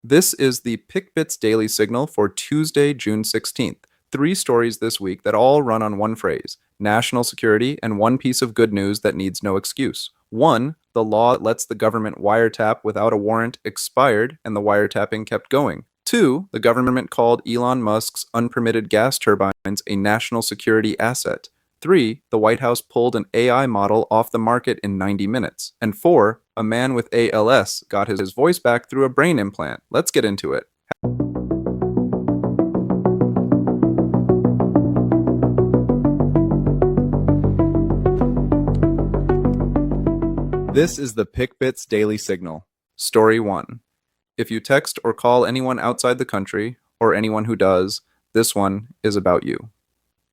This is the PickBits Daily Signal for Tuesday, June 16th. 3 stories this week that all run on one phrase: national security, and one piece of good news that needs no excuse. 1. The law that lets the government wiretap without a warrant expired, and the wiretapping kept going. 2. The government called Elon Musk's unpermitted gas turbines a national security asset. 3. The White House pulled an AI model off the market in 90 minutes. And 4. A man with ALS got his voice back through a brain implant. Let's get into it. This is the PickBits Daily Signal. Story 1. If you text or call anyone outside the country, or anyone who does, this one is about you.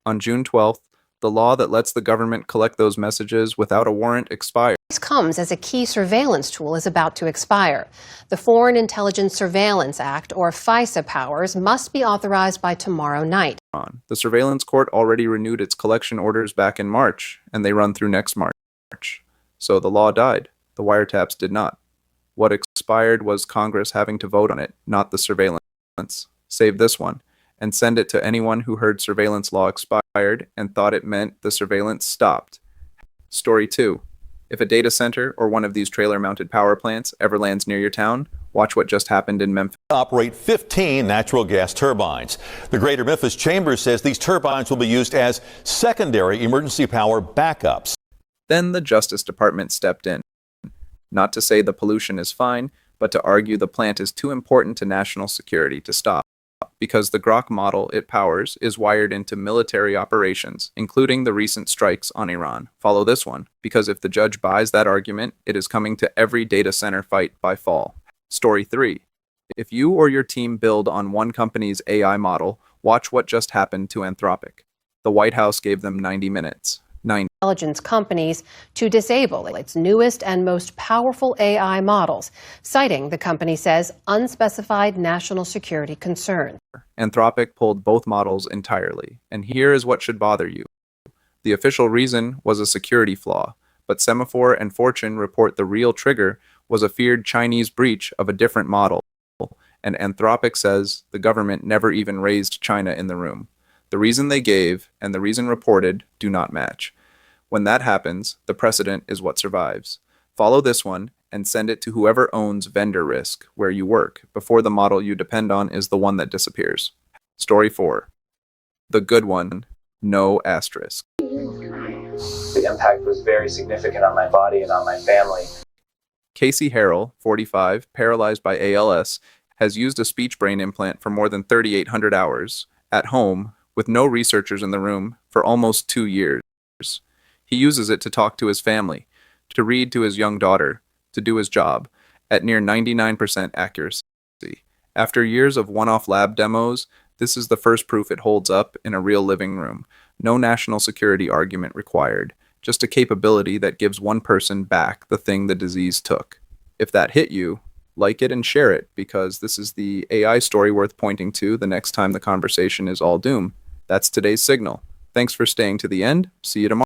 On June 12th, the law that lets the government collect those messages without a warrant expired. This comes as a key surveillance tool is about to expire. The Foreign Intelligence Surveillance Act, or FISA powers, must be authorized by tomorrow night. The surveillance court already renewed its collection orders back in March, and they run through next March. So the law died. The wiretaps did not. What expired was Congress having to vote on it, not the surveillance. Save this one, and send it to anyone who heard surveillance law expired and thought it meant the surveillance stopped. Story 2. If a data center or one of these trailer-mounted power plants ever lands near your town, watch what just happened in Memphis. Operate 15 natural gas turbines. The Greater Memphis Chamber says these turbines will be used as secondary emergency power backups. Then the Justice Department stepped in. Not to say the pollution is fine, but to argue the plant is too important to national security to stop, because the Grok model it powers is wired into military operations, including the recent strikes on Iran. Follow this one, because if the judge buys that argument, it is coming to every data center fight by fall. Story 3. If you or your team build on one company's AI model, watch what just happened to Anthropic. The White House gave them 90 minutes. Intelligence companies to disable its newest and most powerful AI models, citing, the company says, unspecified national security concerns. Anthropic pulled both models entirely, and here is what should bother you. The official reason was a security flaw, but Semaphore and Fortune report the real trigger was a feared Chinese breach of a different model, and Anthropic says the government never even raised China in the room. The reason they gave and the reason reported do not match. When that happens, the precedent is what survives. Follow this one and send it to whoever owns vendor risk where you work before the model you depend on is the one that disappears. Story 4. The good one, no asterisk. The impact was very significant on my body and on my family. Casey Harrell, 45, paralyzed by ALS, has used a speech brain implant for more than 3,800 hours at home with no researchers in the room for almost 2 years. He uses it to talk to his family, to read to his young daughter, to do his job, at near 99% accuracy. After years of one-off lab demos, this is the first proof it holds up in a real living room. No national security argument required, just a capability that gives one person back the thing the disease took. If that hit you, like it and share it, because this is the AI story worth pointing to the next time the conversation is all doom. That's today's signal. Thanks for staying to the end. See you tomorrow.